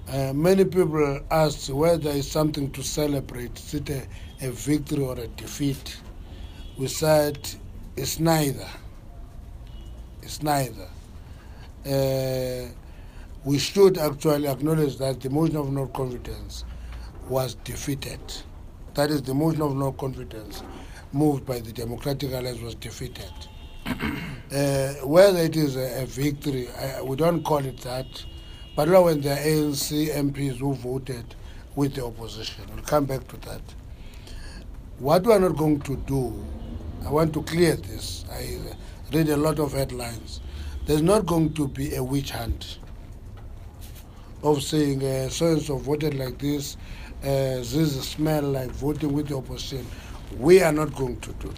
Many people ask whether it's something to celebrate. Is it a victory or a defeat? We said it's neither. It's neither. We should actually acknowledge that the motion of no confidence was defeated. That is, the motion of no confidence moved by the Democratic Alliance was defeated. Whether it is a victory, we don't call it that. But when the ANC MPs who voted with the opposition, we'll come back to that. What we are not going to do, I want to clear this. I read a lot of headlines. There's not going to be a witch hunt of saying so-and-so voted like this, this smell like voting with the opposition. We are not going to do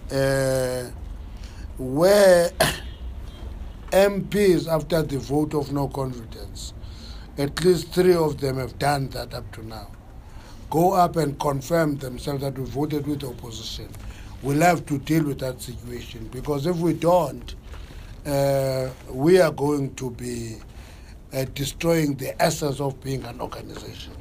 that. Where MPs, after the vote of no confidence, at least 3 of them have done that up to now, go up and confirm themselves that we voted with the opposition. We'll have to deal with that situation, because if we don't, we are going to be destroying the essence of being an organization.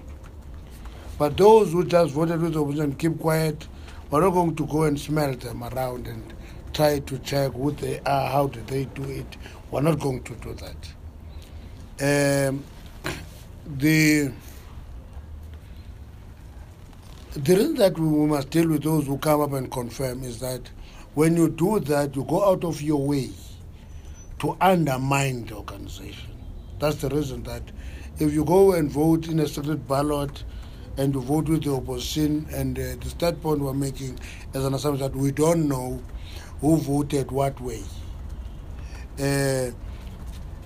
But those who just voted with the opposition, keep quiet. We're not going to go and smell them around and try to check who they are, how did they do it. We're not going to do that. The reason that we must deal with those who come up and confirm is that when you do that, you go out of your way to undermine the organization. That's the reason that if you go and vote in a secret ballot and you vote with the opposition, and the start point we're making as an assumption that we don't know who voted what way.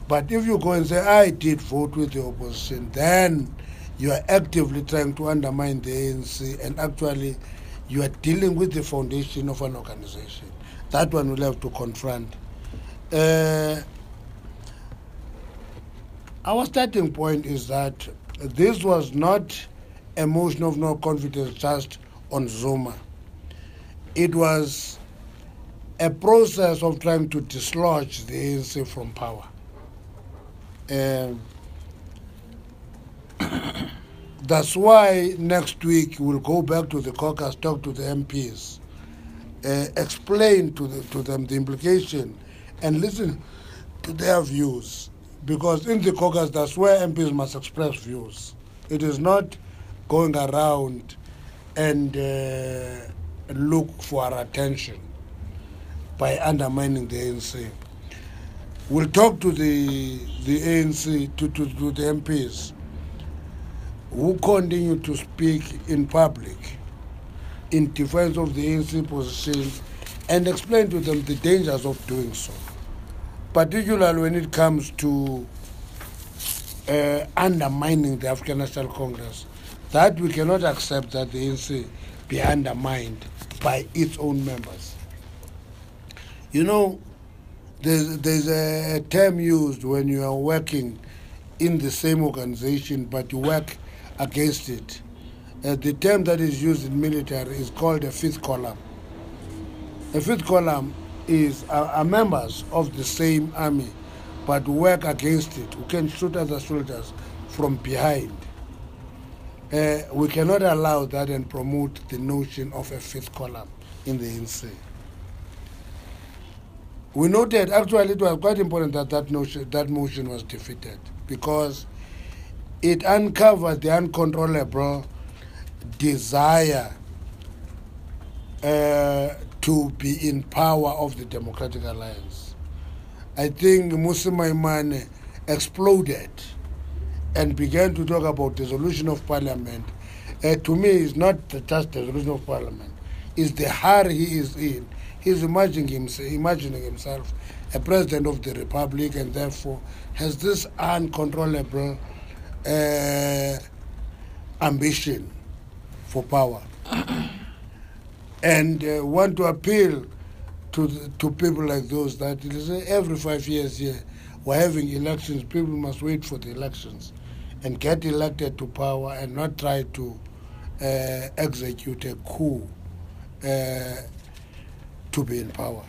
But if you go and say, I did vote with the opposition, then you are actively trying to undermine the ANC, and actually you are dealing with the foundation of an organization. That one we'll have to confront. Our starting point is that this was not a motion of no confidence just on Zuma. It was a process of trying to dislodge the ANC from power. That's why next week we'll go back to the caucus, talk to the MPs, explain to them the implication, and listen to their views. Because in the caucus, that's where MPs must express views. It is not going around and look for our attention by undermining the ANC. We'll talk to the ANC, to the MPs who continue to speak in public in defense of the ANC position, and explain to them the dangers of doing so, particularly when it comes to undermining the African National Congress. That we cannot accept that the ANC be undermined by its own members. You know, there's a term used when you are working in the same organization but you work against it. The term that is used in military is called a fifth column. A fifth column is are members of the same army but work against it, who can shoot other soldiers from behind. We cannot allow that and promote the notion of a fifth column in the ANC. We noted, actually it was quite important that that motion was defeated, because it uncovered the uncontrollable desire to be in power of the Democratic Alliance. I think Musi Maimane exploded and began to talk about dissolution of parliament. To me, it's not just dissolution of parliament. It's the hurry he is in. He's imagining himself a president of the republic, and therefore has this uncontrollable ambition for power. And want to appeal to people like those that every 5 years here we're having elections. People must wait for the elections and get elected to power, and not try to execute a coup to be in power.